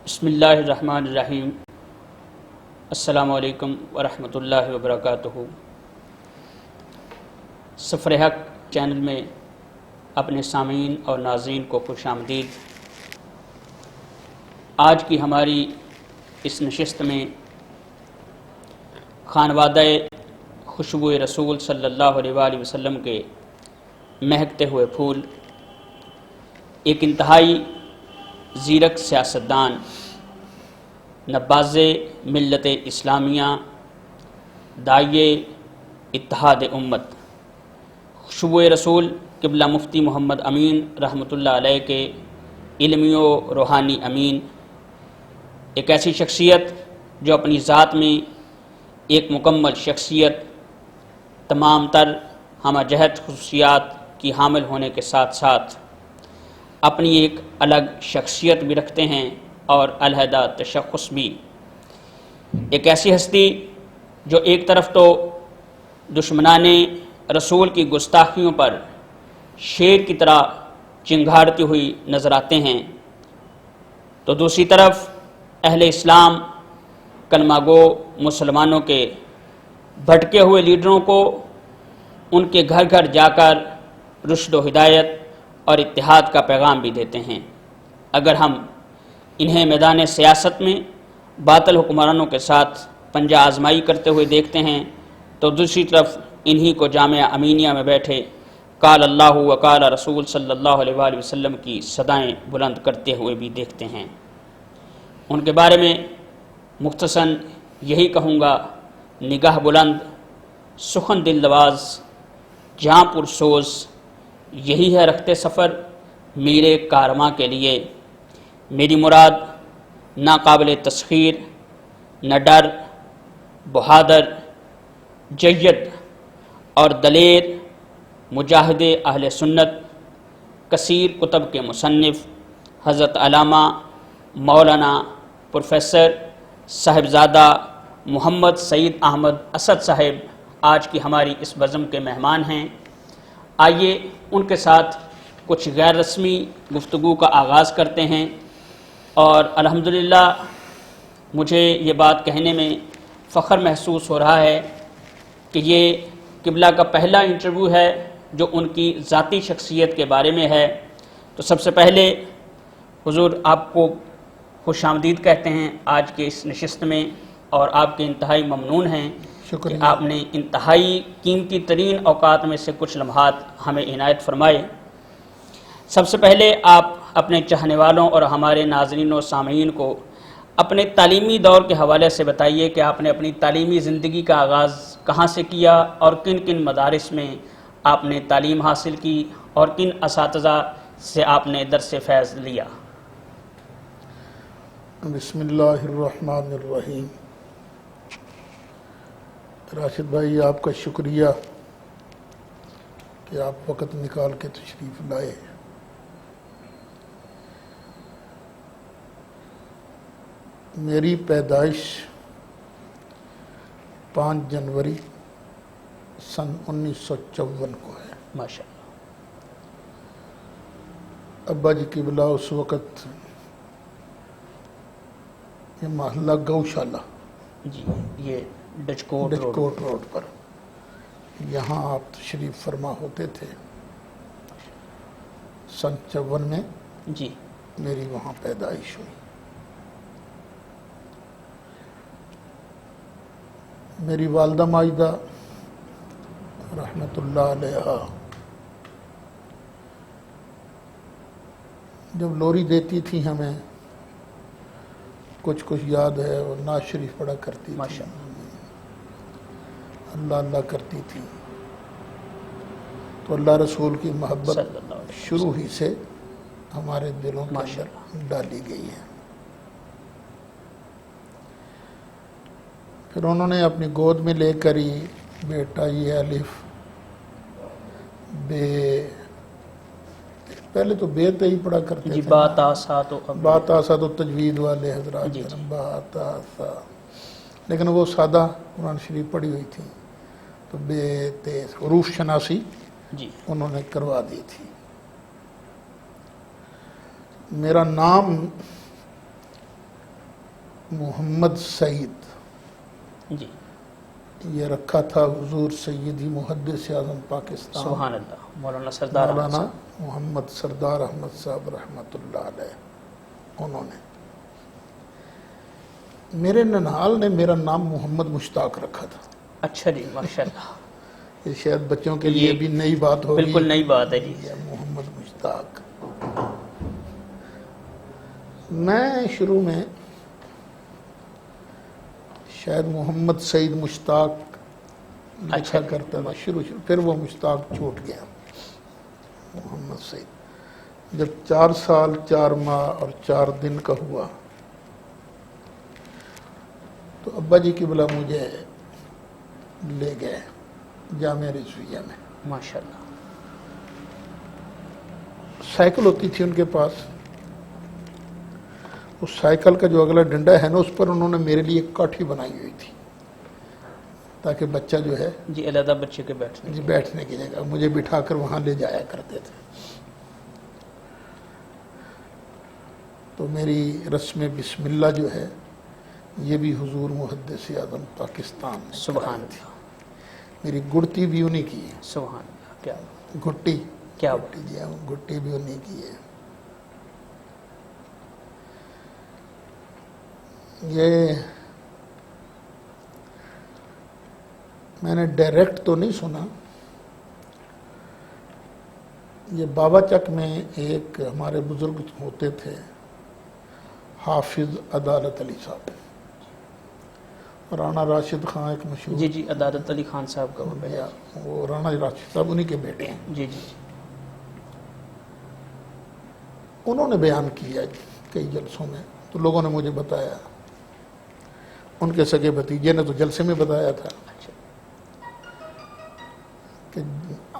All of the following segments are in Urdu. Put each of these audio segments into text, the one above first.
بسم اللہ الرحمن الرحیم۔ السلام علیکم ورحمۃ اللہ وبرکاتہ۔ سفر حق چینل میں اپنے سامعین اور ناظرین کو خوش آمدید۔ آج کی ہماری اس نشست میں خانوادہ خوشبو رسول صلی اللہ علیہ وآلہ وسلم کے مہکتے ہوئے پھول، ایک انتہائی زیرک سیاستدان، نباز ملت اسلامیہ، داعیے اتحاد امت، خوشبو رسول قبلہ مفتی محمد امین رحمۃ اللہ علیہ کے علمی و روحانی امین، ایک ایسی شخصیت جو اپنی ذات میں ایک مکمل شخصیت، تمام تر ہمہ جہت خصوصیات کی حامل ہونے کے ساتھ ساتھ اپنی ایک الگ شخصیت بھی رکھتے ہیں اور علیحدہ تشخص بھی۔ ایک ایسی ہستی جو ایک طرف تو دشمنان رسول کی گستاخیوں پر شیر کی طرح چنگھاڑتی ہوئی نظر آتے ہیں، تو دوسری طرف اہل اسلام، کلمہ گو مسلمانوں کے بھٹکے ہوئے لیڈروں کو ان کے گھر گھر جا کر رشد و ہدایت اور اتحاد کا پیغام بھی دیتے ہیں۔ اگر ہم انہیں میدان سیاست میں باطل حکمرانوں کے ساتھ پنجہ آزمائی کرتے ہوئے دیکھتے ہیں، تو دوسری طرف انہی کو جامعہ امینیہ میں بیٹھے قال اللہ و قال رسول صلی اللہ علیہ وآلہ وسلم کی صدائیں بلند کرتے ہوئے بھی دیکھتے ہیں۔ ان کے بارے میں مختصراً یہی کہوں گا، نگاہ بلند، سخن دل نواز، جاں پرسوز، یہی ہے رخت سفر میرے کارواں کے لیے۔ میری مراد ناقابل تسخیر، نہ ڈر، بہادر، جید اور دلیر، مجاہد اہل سنت، کثیر کتب کے مصنف حضرت علامہ مولانا پروفیسر صاحبزادہ محمد سعید احمد اسد صاحب آج کی ہماری اس بزم کے مہمان ہیں۔ آئیے ان کے ساتھ کچھ غیر رسمی گفتگو کا آغاز کرتے ہیں، اور الحمدللہ مجھے یہ بات کہنے میں فخر محسوس ہو رہا ہے کہ یہ قبلہ کا پہلا انٹرویو ہے جو ان کی ذاتی شخصیت کے بارے میں ہے۔ تو سب سے پہلے حضور آپ کو خوش آمدید کہتے ہیں آج کے اس نشست میں، اور آپ کے انتہائی ممنون ہیں کہ آپ نے انتہائی قیمتی ترین اوقات میں سے کچھ لمحات ہمیں عنایت فرمائے۔ سب سے پہلے آپ اپنے چاہنے والوں اور ہمارے ناظرین و سامعین کو اپنے تعلیمی دور کے حوالے سے بتائیے کہ آپ نے اپنی تعلیمی زندگی کا آغاز کہاں سے کیا، اور کن کن مدارس میں آپ نے تعلیم حاصل کی، اور کن اساتذہ سے آپ نے درس فیض لیا۔ بسم اللہ الرحمن الرحیم۔ راشد بھائی، آپ کا شکریہ کہ آپ وقت نکال کے تشریف لائے۔ میری پیدائش 5 جنوری سن 1954 کو ہے۔ ماشاء اللہ۔ ابا جی قبلہ اس وقت یہ محلہ گوشالہ، جی، یہ ڈچکوٹ روڈ پر، یہاں آپ تشریف فرما ہوتے تھے۔ سن 54 میں جی میری وہاں پیدائش ہوئی۔ میری والدہ ماجدہ رحمۃ اللہ علیہ جب لوری دیتی تھی ہمیں، کچھ یاد ہے، اور نعت شریف پڑھا کرتی تھی، ماشاء اللہ اللہ کرتی تھی، تو اللہ رسول کی محبت صلی اللہ علیہ وسلم شروع ہی سے ہمارے دلوں کے ماشاء اندر ڈالی گئی ہے۔ پھر انہوں نے اپنی گود میں لے کر ہی بیٹا یہ الف بے، پہلے تو بے تے ہی پڑھا کرتے جی، تھے، بات آسا تو بات آسا تو تجوید والے حضرات، جی جی، بات آسا، لیکن وہ سادہ قرآن شریف پڑھی ہوئی تھی، تو بے تے حروف شناسی جی انہوں نے کروا دی تھی۔ میرا نام محمد سعید، جی یہ رکھا تھا حضور سیدی محدث اعظم پاکستان سبحان اللہ، مولانا سردار احمد مولانا صاحب۔ محمد سردار احمد صاحب رحمۃ اللہ علیہ، انہوں نے میرے ننہال نے میرا نام محمد مشتاق رکھا تھا۔ اچھا جی، ماشاء اللہ، یہ شاید بچوں کے لیے یہ بھی نئی بات ہوگی، بالکل نئی بات ہے جی۔ یہ محمد مشتاق۔ میں شروع میں شاید محمد سعید مشتاق لکھا اچھا کرتا تھا شروع، پھر وہ مشتاق چھوٹ گیا، محمد سعید۔ جب 4 سال 4 ماہ اور 4 دن کا ہوا تو ابا جی قبلہ مجھے لے گئے جامعہ رضویہ میں۔ ماشاء اللہ، سائیکل ہوتی تھی ان کے پاس، اس سائیکل کا جو اگلا ڈنڈا ہے نا، اس پر انہوں نے میرے لیے ایک کاٹھی بنائی ہوئی تھی تاکہ بچہ جو ہے جی علیحدہ بچے کے بیٹھنے جی بیٹھنے کی جگہ مجھے بٹھا کر وہاں لے جایا کرتے تھے۔ تو میری رسم بسم اللہ جو ہے یہ بھی حضور محدث اعظم پاکستان نے سبحان کرائی تھی۔ اللہ، میری گڑتی بھی انہی کی ہے، سبحان اللہ، کیا بات، گھٹی کیا گھٹی جی ہاں، گھٹی بھی انہی کی ہے۔ یہ میں نے ڈائریکٹ تو نہیں سنا، یہ بابا چک میں ایک ہمارے بزرگ ہوتے تھے حافظ عدالت علی صاحب، رانا راشد خان ایک مشہور، جی جی عدالت علی خان صاحب کا وہ یا وہ رانا راشد صاحب انہی کے بیٹے ہیں۔ جی جی جی، انہوں نے بیان کیا کئی جلسوں میں، تو لوگوں نے مجھے بتایا، ان کے سگے بھتیجے نے تو جلسے میں بتایا تھا اچھا، کہ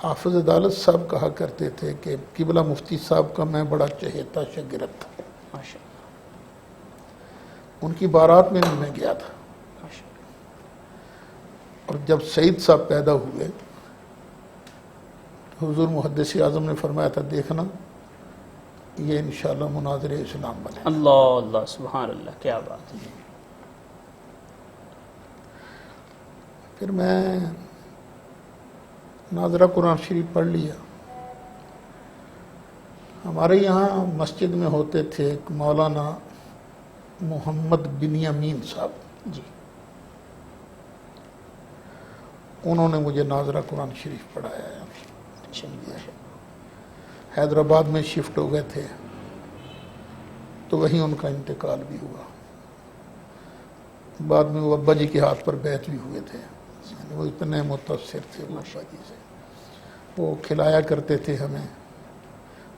حافظ عدالت صاحب کہا کرتے تھے کہ قبلہ مفتی صاحب کا میں بڑا چہیتا شاگرد تھا، ماشاء اللہ، ان کی بارات میں بھی میں گیا تھا۔ ماشاء اللہ، اور جب سعید صاحب پیدا ہوئے تو حضور محدث اعظم نے فرمایا تھا دیکھنا یہ انشاءاللہ مناظر اسلام بنے۔ اللہ اللہ، سبحان اللہ، کیا بات ہے۔ پھر میں ناظرہ قرآن شریف پڑھ لیا۔ ہمارے یہاں مسجد میں ہوتے تھے ایک مولانا محمد بنیامین صاحب، جی، انہوں نے مجھے ناظرہ قرآن شریف پڑھایا ہے۔ اچھا، ماشاء اللہ، حیدرآباد میں شفٹ ہو گئے تھے تو وہیں ان کا انتقال بھی ہوا۔ بعد میں وہ ابا جی کے ہاتھ پر بیعت بھی ہوئے تھے، یعنی وہ اتنے متاثر تھے وہ ابا جی سے، وہ کھلایا کرتے تھے ہمیں،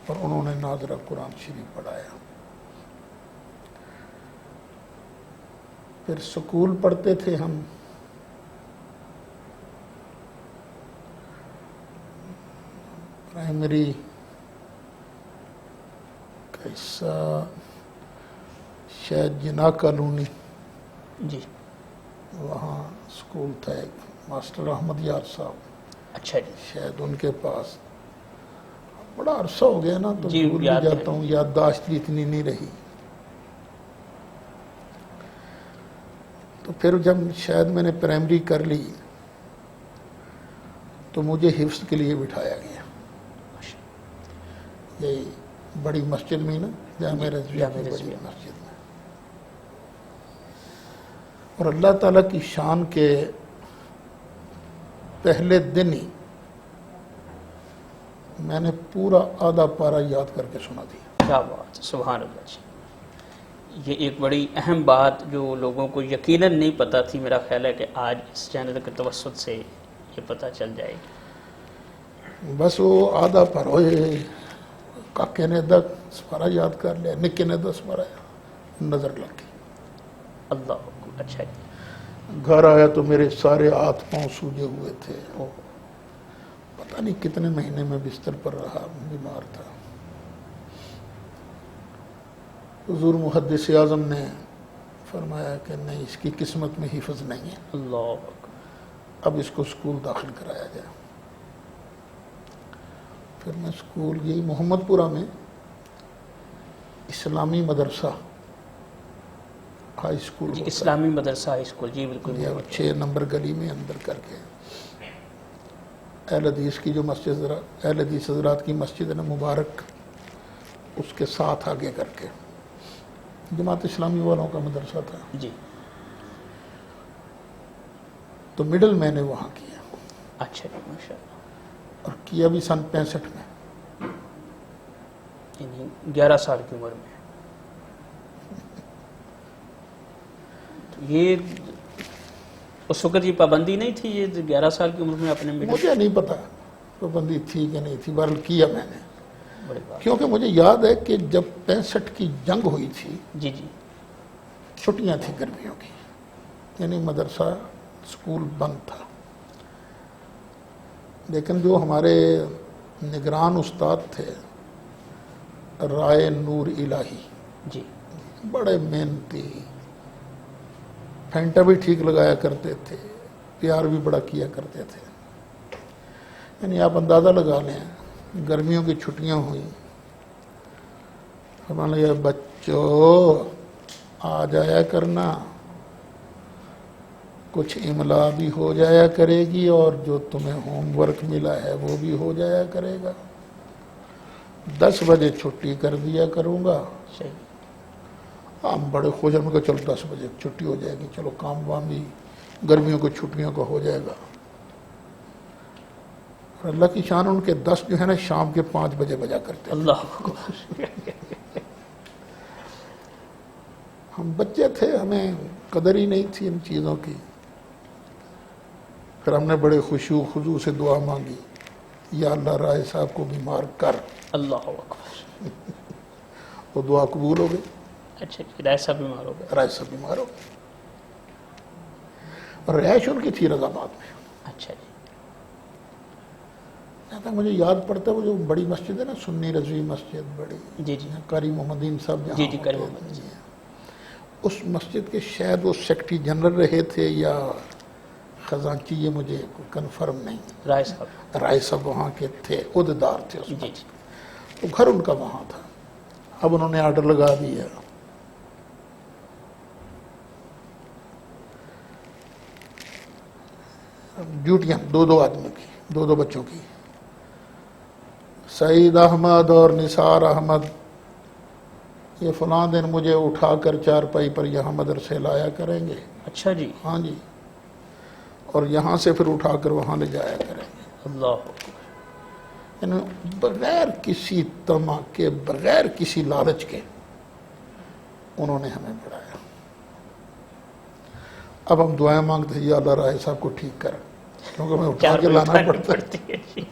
اور انہوں نے ناظرہ قرآن شریف پڑھایا۔ پھر سکول پڑھتے تھے ہم، پرائمری کیسا شاید جناح کالونی، جی، وہاں سکول تھا ایک، ماسٹر احمد یار صاحب، اچھا جی، شاید ان کے پاس، بڑا عرصہ ہو گیا نا تو جی، بھول بھی یاد جاتا ہوں، یادداشت بھی اتنی نہیں رہی۔ تو پھر جب شاید میں نے پرائمری کر لی تو مجھے حفظ کے لیے بٹھایا گیا، یہی بڑی مسجد میں نا، جامعہ رضویہ جامعہ کی بڑی رضویہ۔ مسجد میں۔ اور اللہ تعالیٰ کی شان کے پہلے دن ہی میں نے پورا آدھا پارہ یاد کر کے سنا دیا۔ کیا بات، سبحان اللہ جی۔ یہ ایک بڑی اہم بات جو لوگوں کو یقیناً نہیں پتہ تھی، میرا خیال ہے کہ آج اس چینل کے توسط سے یہ پتہ چل جائے گی۔ بس وہ آدھا پارہ ہوئے، کاکے نے 10 پارہ یاد کر لیا، نکے نے 10 پارہ نظر لگ گئی۔ اللہ اکبر، اچھا جی، گھر آیا تو میرے سارے ہاتھ پاؤں سوجے ہوئے تھے، اوہ، پتہ نہیں کتنے مہینے میں بستر پر رہا، بیمار تھا۔ حضور محدث اعظم نے فرمایا کہ نہیں، اس کی قسمت میں حفظ نہیں ہے، اللہ اکبر، اب اس کو اسکول داخل کرایا گیا۔ پھر میں اسکول یہی محمد پورہ میں اسلامی مدرسہ ہائی اسکول جی ہوتا اسلامی مدرسہ ہائی اسکول، جی بالکل. ہے 6 نمبر گلی میں اندر کر کے اہل حدیث کی جو مسجد اہل حدیث حضرات کی مسجد ہے نا مبارک، اس کے ساتھ آگے کر کے جماعت اسلامی والوں کا مدرسہ تھا. جی تو مڈل میں نے وہاں کیا، اچھا جی ماشاء اللہ. اور کیا بھی سن 65 میں. یعنی 11 سال کی عمر میں. تو یہ اس وقت یہ پابندی نہیں تھی، یہ 11 سال کی عمر میں اپنے مڈل؟ مجھے نہیں پتا پابندی تھی کہ نہیں تھی، بہرحال کیا میں نے. بڑی بات. کیونکہ مجھے یاد ہے کہ جب 65 کی جنگ ہوئی تھی، جی جی چھٹیاں تھیں گرمیوں کی، یعنی مدرسہ اسکول بند تھا. لیکن جو ہمارے نگران استاد تھے رائے نور الہی، جی بڑے محنتی، پھینٹا بھی ٹھیک لگایا کرتے تھے، پیار بھی بڑا کیا کرتے تھے. یعنی آپ اندازہ لگا لیں، گرمیوں کی چھٹیاں ہوئیں، ہمارے لگا بچوں آ جایا کرنا، کچھ املا بھی ہو جایا کرے گی اور جو تمہیں ہوم ورک ملا ہے وہ بھی ہو جایا کرے گا. 10 بجے چھٹی کر دیا کروں گا. صحیح. ہم بڑے خوش ہیں کہ چلو 10 بجے چھٹی ہو جائے گی، چلو کام وام بھی گرمیوں کو چھٹیوں کا ہو جائے گا. اور اللہ کی شان، ان کے 10 جو ہے نا شام کے 5 بجے بجا کرتے تھے. اللہ. ہم بچے تھے، ہمیں قدر ہی نہیں تھی ان چیزوں کی. پھر ہم نے بڑے خشوع خضوع سے دعا مانگی، یا اللہ رائے صاحب کو بیمار کر. اللہ اکبر. وہ دعا قبول ہو گئی. اچھا جی، رائے صاحب بیمار ہو گئے. رائے صاحب بیمار ہو گئے، اور رہائش ان کی تھی رضا آباد میں. اچھا جی. مجھے یاد پڑتا ہے وہ جو بڑی مسجد ہے نا، سنی رضوی مسجد بڑی، جی جی قاری محمدین صاحب جہاں جی جی کریم ہوتے محمد. ہیں، اس مسجد کے شاید وہ سیکٹری جنرل رہے تھے یا خزانچی، یہ مجھے کنفرم نہیں. رائے صاحب. رائے صاحب وہاں کے تھے، عہدیدار تھے اس جی میں. جی. تو گھر ان کا وہاں تھا. اب انہوں نے آرڈر لگا دیا، ڈیوٹیاں 2 آدمیوں کی، 2 بچوں کی. سعید احمد اور نثار احمد یہ فلاں دن مجھے اٹھا کر چارپائی پر یہاں مدرسے لایا کریں گے. اچھا جی. ہاں جی، اور یہاں سے پھر اٹھا کر وہاں لے جایا کریں گے. اللہ اکبر. یعنی بغیر کسی طمع کے، بغیر کسی لالچ کے انہوں نے ہمیں پڑھایا. اب ہم دعائیں مانگتے ہیں، یا اللہ رائے صاحب کو ٹھیک کر، کیونکہ ہمیں اٹھا کے لانا پڑتا ہے. جی.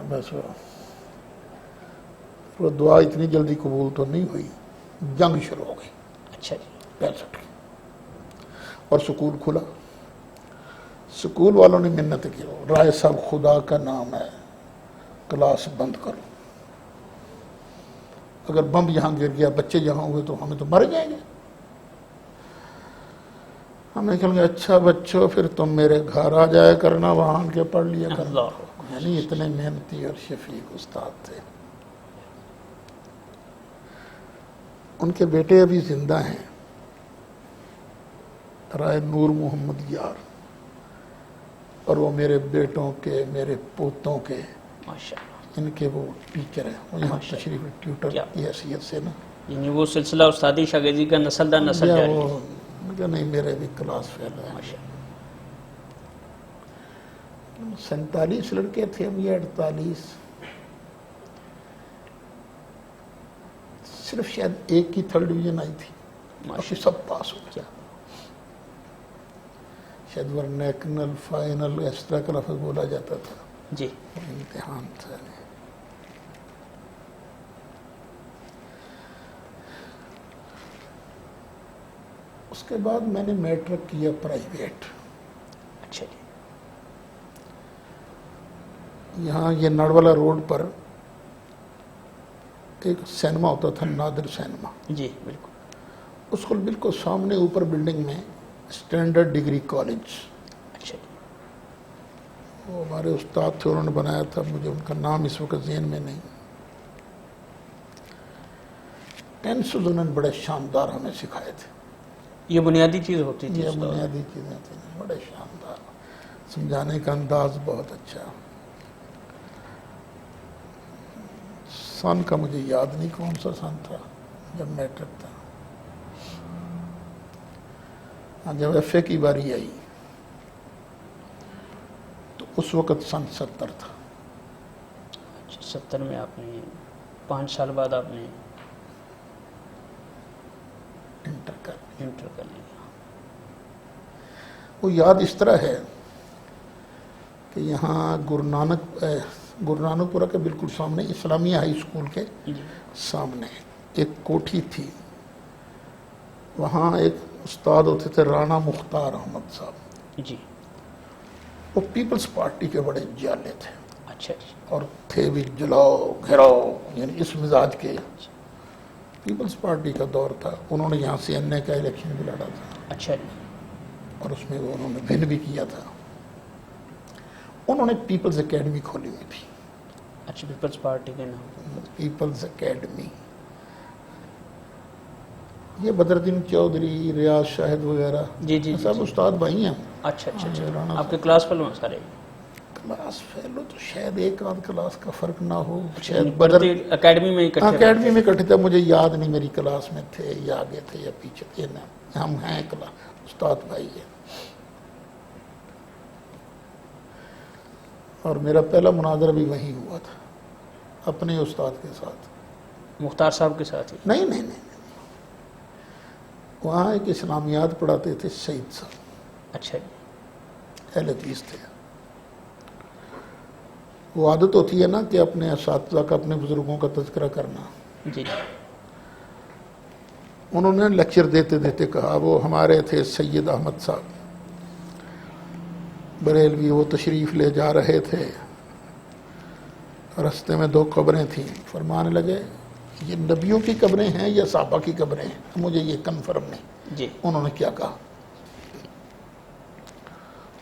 بس وہ دعا اتنی جلدی قبول تو نہیں ہوئی، جنگ شروع ہو گئی. اچھا جی. 65 کی، اور سکول کھلا. سکول والوں نے منت کی، رائے صاحب خدا کا نام ہے کلاس بند کرو، اگر بم یہاں گر گیا، بچے یہاں ہوئے تو ہمیں تو مر جائیں گے. ہم نے کہا اچھا بچوں پھر تم میرے گھر آ جایا کرنا، وہاں کے پڑھ لیا کرنا. اللہ. یعنی اتنے محنتی اور شفیق استاد تھے. ان کے بیٹے ابھی زندہ ہیں، رائے نور محمد یار، اور وہ میرے بیٹوں کے، میرے پوتوں کے، ماشاء اللہ. ان کے وہ ٹیچر ہیں. وہ یہاں تشریف ٹیوٹر کیا؟ کی حیثیت سے نا، یعنی وہ سلسلہ استادی شاگردی کا نسل در نسل جاری ہے. وہ نہیں، میرے بھی کلاس فیل ہے. ماشاء اللہ. 47 لڑکے تھے ہم، یہ 48، صرف شاید ایک کی 3rd ڈویژن آئی تھی، باقی سب پاس ہو گیا. شاید ورنیکنل فائنل اس طرح کا لفظ بولا جاتا تھا. جی. امتحان تھا. اس کے بعد میں نے میٹرک کیا پرائیویٹ. اچھا جی. یہاں یہ نڑولا روڈ پر ایک سینما ہوتا تھا، نادر سینما. جی بالکل. اس کو بالکل سامنے اوپر بلڈنگ میں اسٹینڈرڈ ڈگری کالج. اچھا جی. وہ ہمارے استاد تھے، انہوں نے بنایا تھا، مجھے ان کا نام اس وقت ذہن میں نہیں. ٹینسز انہوں نے بڑے شاندار ہمیں سکھائے تھے. یہ بنیادی چیز ہوتی تھی یہ استاد. بنیادی چیزیں تھیں بڑے شاندار, سمجھانے کا انداز بہت اچھا. سن کا مجھے یاد نہیں کون سا سن تھا جب میٹرک تھا. جب ایف اے کی باری آئی تو اس وقت سن 70 تھا. 70 میں آپ نے 5 سال بعد آپ نے انٹر کر انٹر کر لیا. وہ یاد اس طرح ہے کہ یہاں گرو نانک پورہ کے بالکل سامنے اسلامیہ ہائی اسکول کے جی سامنے ایک کوٹھی تھی. وہاں ایک استاد ہوتے تھے رانا مختار احمد صاحب. جی. وہ پیپلز پارٹی کے بڑے جالے تھے اچھا جی. اور تھے بھی جلاؤ گھراؤ, یعنی اس مزاج کے. پیپلز پارٹی کا دور تھا. انہوں نے یہاں سے این اے کا الیکشن بھی لڑا تھا. اچھا جی. اور اس میں وہ انہوں نے ون بھی کیا تھا. انہوں نے پیپلز اکیڈمی کھولی ہوئی تھی. اچھا, پیپلز پارٹی کے نام. پیپلز اکیڈمی. یہ بدردین چودھری, ریاض شاہد وغیرہ جی جی سب استاد بھائی ہیں. اچھا اچھا اچھا. رانا آپ کے کلاس فیلو ہیں سارے؟ کلاس فیلو تو شاید ایک آدھ کلاس کا فرق نہ ہو. اچھا, شاید پڑھتے اکیڈمی میں اکٹھے رہتے؟ اکیڈمی میں اکٹھے تھے. مجھے یاد نہیں میری کلاس میں تھے یا آگے تھے یا پیچھے تھے. ہم ہیں کلاس استاد بھائی ہیں. اور میرا پہلا مناظرہ بھی وہیں ہوا تھا اپنے استاد کے ساتھ. مختار صاحب کے ساتھ ہی؟ نہیں نہیں نہیں, وہاں ایک اسلامیات پڑھاتے تھے سعید صاحب. اچھا جی. اہل حدیث تھے. وہ عادت ہوتی ہے نا کہ اپنے اساتذہ کا, اپنے بزرگوں کا تذکرہ کرنا. جی. انہوں نے لیکچر دیتے دیتے کہا, وہ ہمارے تھے سید احمد صاحب بریلوی, وہ تشریف لے جا رہے تھے. رستے میں 2 قبریں تھیں. فرمانے لگے یہ نبیوں کی قبریں ہیں یا صحابہ کی قبریں ہیں, مجھے یہ کنفرم نہیں. جی. انہوں نے کیا کہا,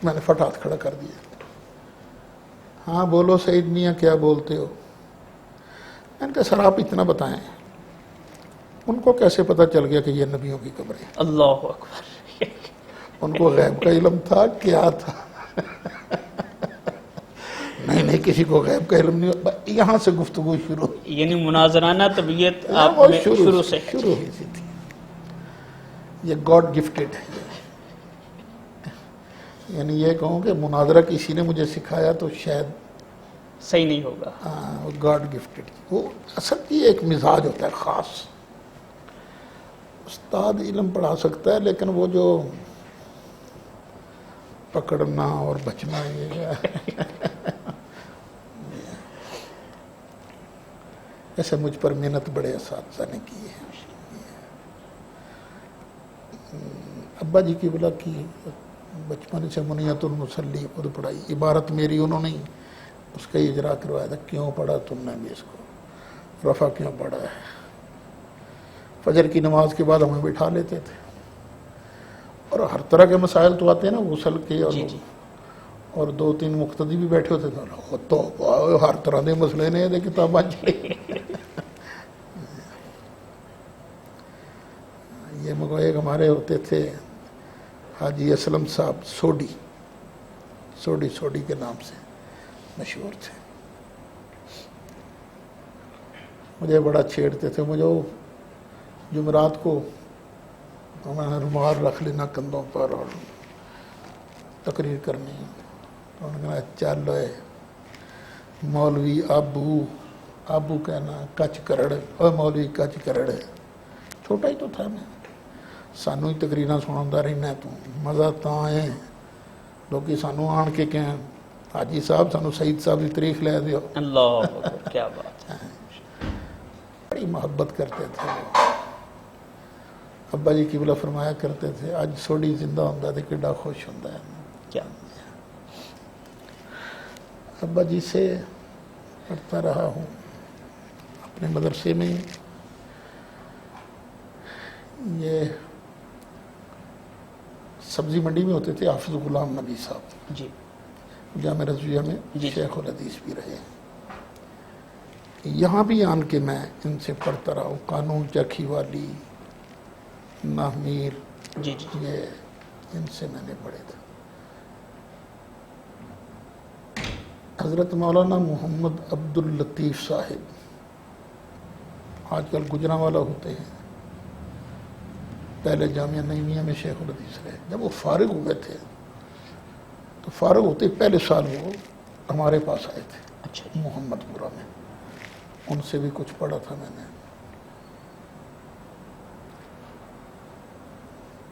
میں نے فٹ ہاتھ کھڑا کر دیا. ہاں بولو سعید میاں کیا بولتے ہو. میں نے کہا سر آپ اتنا بتائیں, ان کو کیسے پتہ چل گیا کہ یہ نبیوں کی قبریں ہیں؟ اللہ اکبر. ان کو غیب کا علم تھا کیا تھا؟ نہیں کسی کو غیب کا علم نہیں. یہاں سے گفتگو شروع, یعنی مناظرانہ طبیعت آپ وہ میں شروع سے ہوئی تھی. یہ گاڈ گفٹڈ ہے. یعنی یہ کہوں کہ مناظرہ کسی نے مجھے سکھایا تو شاید صحیح نہیں ہوگا. وہ گاڈ گفٹڈ. وہ اصل کی ایک مزاج ہوتا ہے خاص. استاد علم پڑھا سکتا ہے لیکن وہ جو پکڑنا اور بچنا یہ ایسے مجھ پر محنت بڑے اساتذہ نے کی ہے. ابا جی کی بلا کی بچپن سے منیت المسلی خود پڑھائی. عبارت میری انہوں نے اس کا اجرا کروایا تھا, کیوں پڑھا تم نے بھی اس کو, رفع کیوں پڑھا ہے. فجر کی نماز کے بعد ہمیں بٹھا لیتے تھے اور ہر طرح کے مسائل تو آتے ہیں نا غسل کے, اور 2-3 مقتدی بھی بیٹھے ہوتے تھے. تو ہر طرح کے مسئلے نے کتابیں چلی. یہ مگو ایک ہمارے ہوتے تھے حاجی اسلم صاحب سوڈی کے نام سے مشہور تھے. مجھے بڑا چھیڑتے تھے. مجھے جمعرات کو میں نے رومال رکھ لینا کندھوں پر اور تقریر کرنی. انہوں نے کہا چل مولوی آبو کہنا کچ کرڑ, اور مولوی کچ کرڑ. چھوٹا ہی تو تھا میں, سانو ہی تقریراں سنا رہنا, تو مزہ تا ہے لوگ سانو آن کے کہیں حاجی صاحب سانو سعید صاحب کی تاریخ لے دیو. اللہ اکبر, کیا بات ہے. بڑی محبت کرتے تھے. ابا جی قبلہ فرمایا کرتے تھے اج سوڈی زندہ ہوتا تو کڈا خوش ہوتا ہے. کیا ابا جی سے پڑھتا رہا ہوں اپنے مدرسے میں. یہ سبزی منڈی میں ہوتے تھے حافظ غلام نبی صاحب, جی. جامع رضویہ میں جی. شیخ الحدیث بھی رہے. یہاں بھی آن کے میں ان سے پڑھتا رہا ہوں، قانون چرخی والی، ناہمیر، جی جی یہ ان سے میں نے پڑھے تھے۔ حضرت مولانا محمد عبد اللطیف صاحب آج کل گجرانوالہ ہوتے ہیں، پہلے جامعہ نعیمیہ میں شیخ الحدیث رہے۔ جب وہ فارغ ہوئے تھے تو فارغ ہوتے پہلے سال وہ ہمارے پاس آئے تھے اچھا جی محمد پورہ میں، ان سے بھی کچھ پڑھا تھا میں نے۔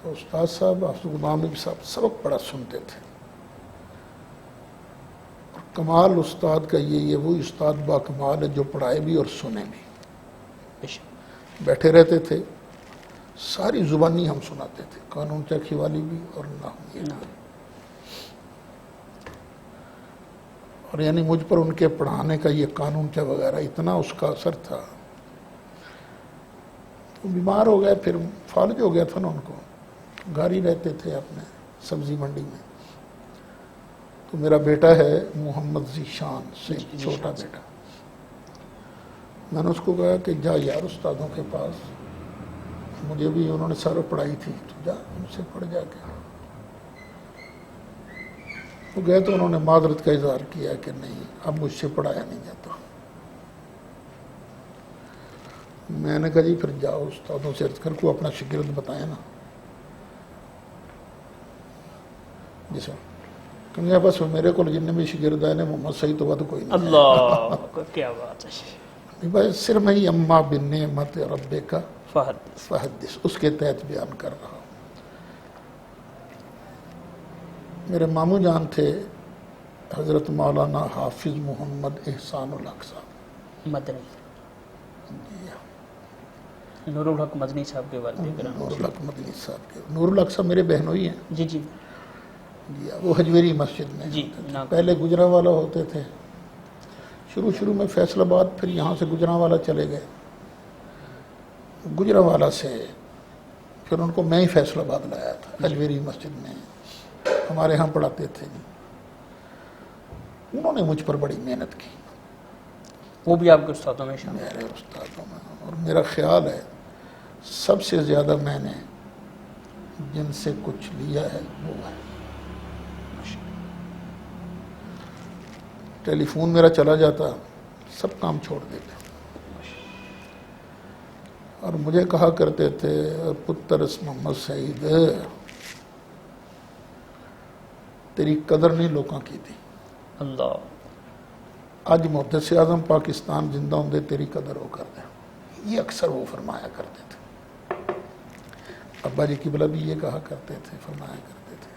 تو استاد صاحب حافظ غلام نبی صاحب سبق پڑھا سنتے تھے، اور کمال استاد کا یہ وہ استاد با کمال ہے جو پڑھائے بھی اور سنے بھی۔ بے شک بیٹھے رہتے تھے، ساری زبانی ہم سناتے تھے، قانون چرخی والی بھی اور نحوی بھی۔ اور یعنی مجھ پر ان کے پڑھانے کا یہ قانون چا وغیرہ اتنا اس کا اثر تھا، وہ بیمار ہو گئے، پھر فالج ہو گیا تھا نا ان کو، گھر ہی رہتے تھے اپنے سبزی منڈی میں۔ تو میرا بیٹا ہے محمد ذیشان سے چھوٹا بیٹا، میں نے اس کو کہا کہ جا یار استادوں کے پاس، مجھے بھی انہوں نے سارے پڑھائی تھی، تو جا ان سے پڑھ جا کے۔ وہ گئے تو انہوں نے معذرت کا اظہار کیا کہ نہیں اب مجھ سے پڑھایا نہیں جاتا۔ میں نے کہا جی پھر جاؤ استادوں سے عرض کر کو اپنا شاگرد بتائیں نا۔ جی سر کہ بس میرے کو جن بھی شاگرد آئے محمد سعید تو ود کوئی نہیں۔ اللہ کیا بات ہے، بھائی صرف میں ہی اما بنعمت ربک فحدث فحدث اس کے تحت بیان کر رہا ہوں۔ میرے ماموں جان تھے حضرت مولانا حافظ محمد احسان الحق صاحب، مدنی نور الحق مدنی صاحب کے والد کرام۔ نور الحق مدنی صاحب کے، نور الحق صاحب میرے بہنوئی ہیں جی جی جی، وہ حجویری مسجد میں جی ہوتے تھے۔ پہلے گجرانوالہ ہوتے تھے، شروع میں فیصل آباد، پھر یہاں سے گجرانوالہ چلے گئے، گجرانوالہ سے پھر ان کو میں ہی فیصل آباد لایا تھا، حجویری مسجد میں ہمارے ہاں پڑھاتے تھے۔ انہوں نے مجھ پر بڑی محنت کی، وہ بھی آپ کے استادوں میں شامل؟ میرے استادوں میں، اور میرا خیال ہے سب سے زیادہ میں نے جن سے کچھ لیا ہے وہ ہے۔ ٹیلی فون میرا چلا جاتا، سب کام چھوڑ دیتے، اور مجھے کہا کرتے تھے پتر اس محمد سعید تیری قدر نہیں لوکاں کی تھی، اللہ اج محدث اعظم پاکستان زندہ ہوں دے تیری قدر ہو کر دے، یہ اکثر وہ فرمایا کرتے تھے۔ ابا جی قبلہ بھی یہ کہا کرتے تھے، فرمایا کرتے تھے۔